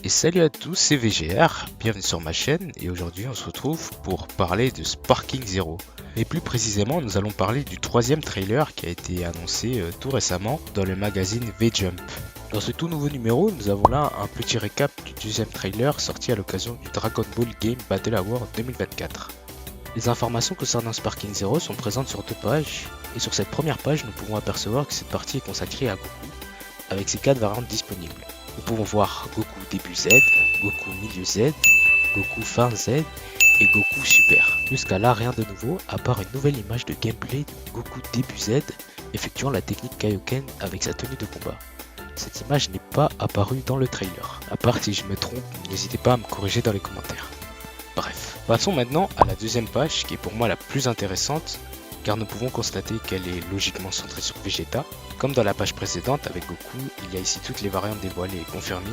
Et salut à tous, c'est VGR, bienvenue sur ma chaîne et aujourd'hui on se retrouve pour parler de Sparking Zero. Et plus précisément, nous allons parler du troisième trailer qui a été annoncé tout récemment dans le magazine V-Jump. Dans ce tout nouveau numéro, nous avons là un petit récap du deuxième trailer sorti à l'occasion du Dragon Ball Game Battle Award 2024. Les informations concernant Sparking Zero sont présentes sur deux pages, et sur cette première page, nous pouvons apercevoir que cette partie est consacrée à Goku, avec ses 4 variantes disponibles. Nous pouvons voir Goku début Z, Goku milieu Z, Goku fin Z et Goku Super. Jusqu'à là, rien de nouveau, à part une nouvelle image de gameplay de Goku début Z effectuant la technique Kaioken avec sa tenue de combat. Cette image n'est pas apparue dans le trailer. À part si je me trompe, n'hésitez pas à me corriger dans les commentaires. Bref, passons maintenant à la deuxième page qui est pour moi la plus intéressante, car nous pouvons constater qu'elle est logiquement centrée sur Vegeta. Comme dans la page précédente avec Goku, il y a ici toutes les variantes dévoilées et confirmées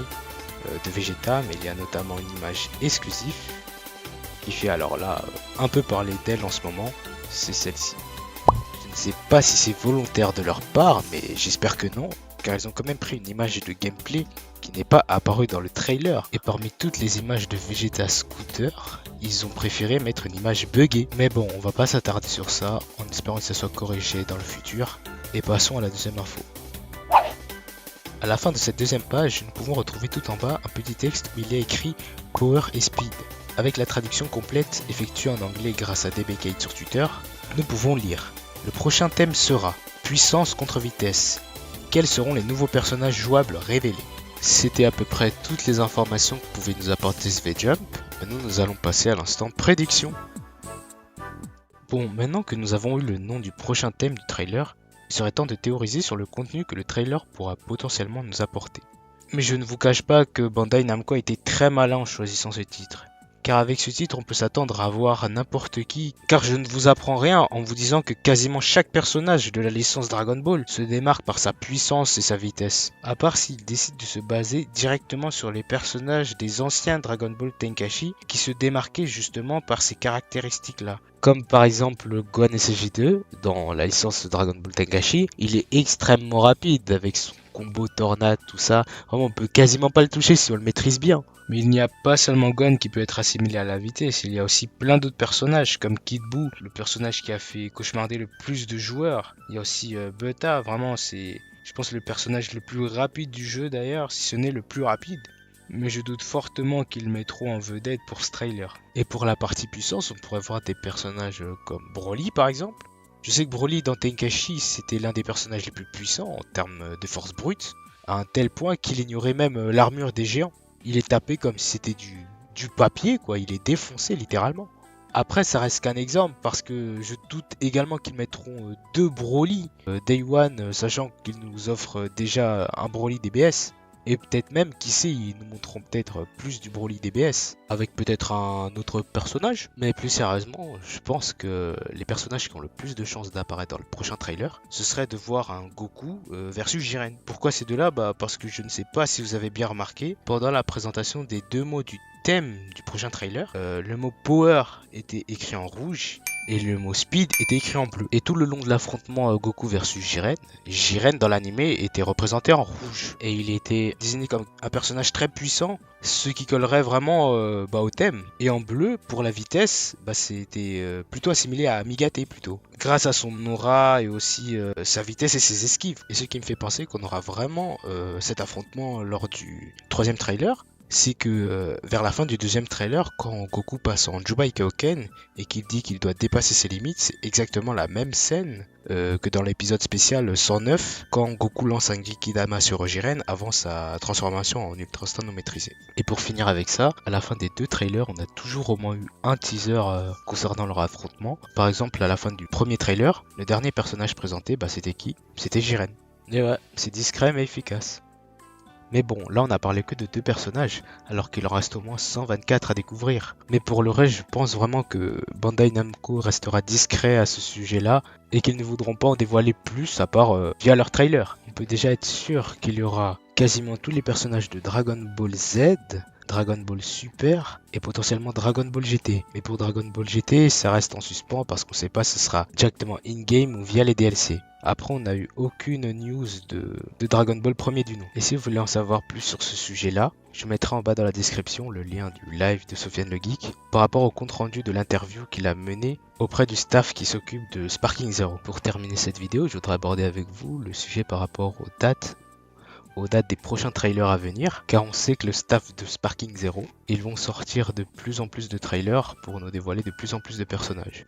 de Vegeta, mais il y a notamment une image exclusive qui fait alors là un peu parler d'elle en ce moment, c'est celle-ci. Je ne sais pas si c'est volontaire de leur part, mais j'espère que non, car ils ont quand même pris une image de gameplay qui n'est pas apparue dans le trailer, et parmi toutes les images de Vegeta Scooter, ils ont préféré mettre une image buggée. Mais bon, on va pas s'attarder sur ça, en espérant que ça soit corrigé dans le futur. Et passons à la deuxième info. À la fin de cette deuxième page, nous pouvons retrouver tout en bas un petit texte où il est écrit Power et Speed. Avec la traduction complète effectuée en anglais grâce à DBKate sur Twitter, nous pouvons lire: le prochain thème sera puissance contre vitesse. Quels seront les nouveaux personnages jouables révélés? C'était à peu près toutes les informations que pouvait nous apporter ce V-Jump. Maintenant, nous allons passer à l'instant prédiction. Bon, maintenant que nous avons eu le nom du prochain thème du trailer, il serait temps de théoriser sur le contenu que le trailer pourra potentiellement nous apporter. Mais je ne vous cache pas que Bandai Namco a été très malin en choisissant ce titre. Car avec ce titre, on peut s'attendre à voir n'importe qui, car je ne vous apprends rien en vous disant que quasiment chaque personnage de la licence Dragon Ball se démarque par sa puissance et sa vitesse. À part s'il décide de se baser directement sur les personnages des anciens Dragon Ball Tenkaichi qui se démarquaient justement par ces caractéristiques-là. Comme par exemple Gohan SG2 dans la licence Dragon Ball Tenkaichi, il est extrêmement rapide avec son combo tornade, tout ça. Vraiment, on peut quasiment pas le toucher si on le maîtrise bien. Mais il n'y a pas seulement Gohan qui peut être assimilé à la vitesse, il y a aussi plein d'autres personnages comme Kid Buu, le personnage qui a fait cauchemarder le plus de joueurs. Il y a aussi Butter, vraiment c'est, je pense, le personnage le plus rapide du jeu d'ailleurs, si ce n'est le plus rapide. Mais je doute fortement qu'ils mettront en vedette pour ce trailer. Et pour la partie puissance, on pourrait voir des personnages comme Broly par exemple. Je sais que Broly dans Tenkaichi c'était l'un des personnages les plus puissants en termes de force brute, à un tel point qu'il ignorait même l'armure des géants. Il est tapé comme si c'était du papier quoi, il est défoncé littéralement. Après ça reste qu'un exemple parce que je doute également qu'ils mettront deux Broly Day One, sachant qu'ils nous offrent déjà un Broly DBS. Et peut-être même, qui sait, ils nous montreront peut-être plus du Broly DBS, avec peut-être un autre personnage. Mais plus sérieusement, je pense que les personnages qui ont le plus de chances d'apparaître dans le prochain trailer, ce serait de voir un Goku versus Jiren. Pourquoi ces deux-là? Parce que je ne sais pas si vous avez bien remarqué, pendant la présentation des deux mots du thème du prochain trailer, le mot Power était écrit en rouge, et le mot Speed était écrit en bleu. Et tout le long de l'affrontement Goku versus Jiren, Jiren dans l'animé était représenté en rouge. Et il était désigné comme un personnage très puissant, ce qui collerait vraiment au thème. Et en bleu, pour la vitesse, c'était plutôt assimilé à Amigate plutôt. Grâce à son aura et aussi sa vitesse et ses esquives. Et ce qui me fait penser qu'on aura vraiment cet affrontement lors du troisième trailer. C'est que vers la fin du deuxième trailer, quand Goku passe en Jubai Kaioken et qu'il dit qu'il doit dépasser ses limites, c'est exactement la même scène que dans l'épisode spécial 109, quand Goku lance un Genkidama sur Jiren avant sa transformation en Ultra Instinct non maîtrisé. Et pour finir avec ça, à la fin des deux trailers, on a toujours au moins eu un teaser concernant leur affrontement. Par exemple, à la fin du premier trailer, le dernier personnage présenté, c'était qui? C'était Jiren. Et ouais, c'est discret mais efficace. Mais bon, là on a parlé que de deux personnages, alors qu'il en reste au moins 124 à découvrir. Mais pour le reste, je pense vraiment que Bandai Namco restera discret à ce sujet-là, et qu'ils ne voudront pas en dévoiler plus à part via leur trailer. On peut déjà être sûr qu'il y aura quasiment tous les personnages de Dragon Ball Z, Dragon Ball Super et potentiellement Dragon Ball GT. Mais pour Dragon Ball GT, ça reste en suspens parce qu'on ne sait pas si ce sera directement in-game ou via les DLC. Après, on n'a eu aucune news de Dragon Ball premier du nom. Et si vous voulez en savoir plus sur ce sujet-là, je mettrai en bas dans la description le lien du live de Sofiane le Geek par rapport au compte-rendu de l'interview qu'il a mené auprès du staff qui s'occupe de Sparking Zero. Pour terminer cette vidéo, je voudrais aborder avec vous le sujet par rapport aux dates des prochains trailers à venir, car on sait que le staff de Sparking Zero, ils vont sortir de plus en plus de trailers pour nous dévoiler de plus en plus de personnages.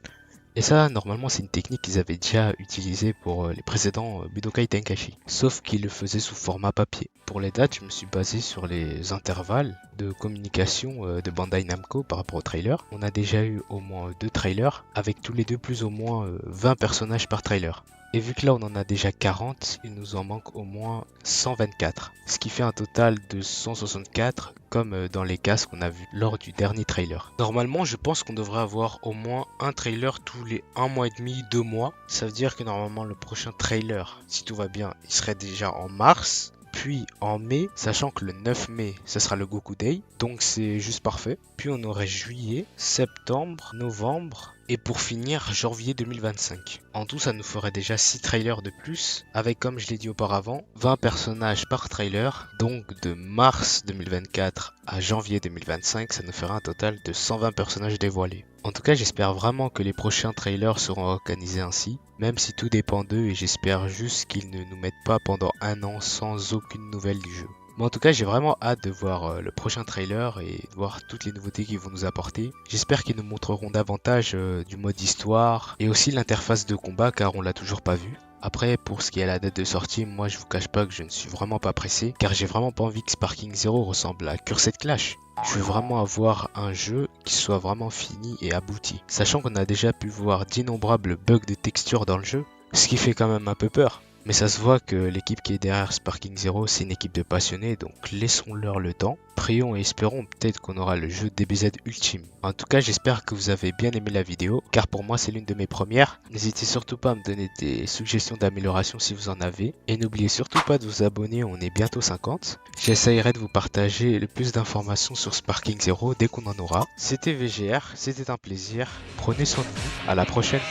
Et ça, normalement, c'est une technique qu'ils avaient déjà utilisée pour les précédents Budokai Tenkaichi, sauf qu'ils le faisaient sous format papier. Pour les dates, je me suis basé sur les intervalles de communication de Bandai Namco par rapport au trailer. On a déjà eu au moins 2 trailers, avec tous les deux plus ou moins 20 personnages par trailer. Et vu que là on en a déjà 40, il nous en manque au moins 124, ce qui fait un total de 164 comme dans les cas qu'on a vu lors du dernier trailer. Normalement je pense qu'on devrait avoir au moins un trailer tous les 1 mois et demi, 2 mois. Ça veut dire que normalement le prochain trailer, si tout va bien, il serait déjà en mars. Puis en mai, sachant que le 9 mai, ce sera le Goku Day, donc c'est juste parfait. Puis on aurait juillet, septembre, novembre, et pour finir, janvier 2025. En tout, ça nous ferait déjà 6 trailers de plus, avec comme je l'ai dit auparavant, 20 personnages par trailer, donc de mars 2024 à janvier 2025, ça nous fera un total de 120 personnages dévoilés. En tout cas, j'espère vraiment que les prochains trailers seront organisés ainsi, même si tout dépend d'eux et j'espère juste qu'ils ne nous mettent pas pendant un an sans aucune nouvelle du jeu. Mais en tout cas, j'ai vraiment hâte de voir le prochain trailer et de voir toutes les nouveautés qu'ils vont nous apporter. J'espère qu'ils nous montreront davantage du mode histoire et aussi l'interface de combat car on l'a toujours pas vu. Après, pour ce qui est à la date de sortie, moi je vous cache pas que je ne suis vraiment pas pressé car j'ai vraiment pas envie que Sparking Zero ressemble à Cursed Clash. Je veux vraiment avoir un jeu qui soit vraiment fini et abouti. Sachant qu'on a déjà pu voir d'innombrables bugs de texture dans le jeu, ce qui fait quand même un peu peur. Mais ça se voit que l'équipe qui est derrière Sparking Zero, c'est une équipe de passionnés, donc laissons-leur le temps. Prions et espérons peut-être qu'on aura le jeu DBZ Ultime. En tout cas, j'espère que vous avez bien aimé la vidéo, car pour moi c'est l'une de mes premières. N'hésitez surtout pas à me donner des suggestions d'amélioration si vous en avez. Et n'oubliez surtout pas de vous abonner, on est bientôt 50. J'essayerai de vous partager le plus d'informations sur Sparking Zero dès qu'on en aura. C'était VGR, c'était un plaisir. Prenez soin de vous, à la prochaine.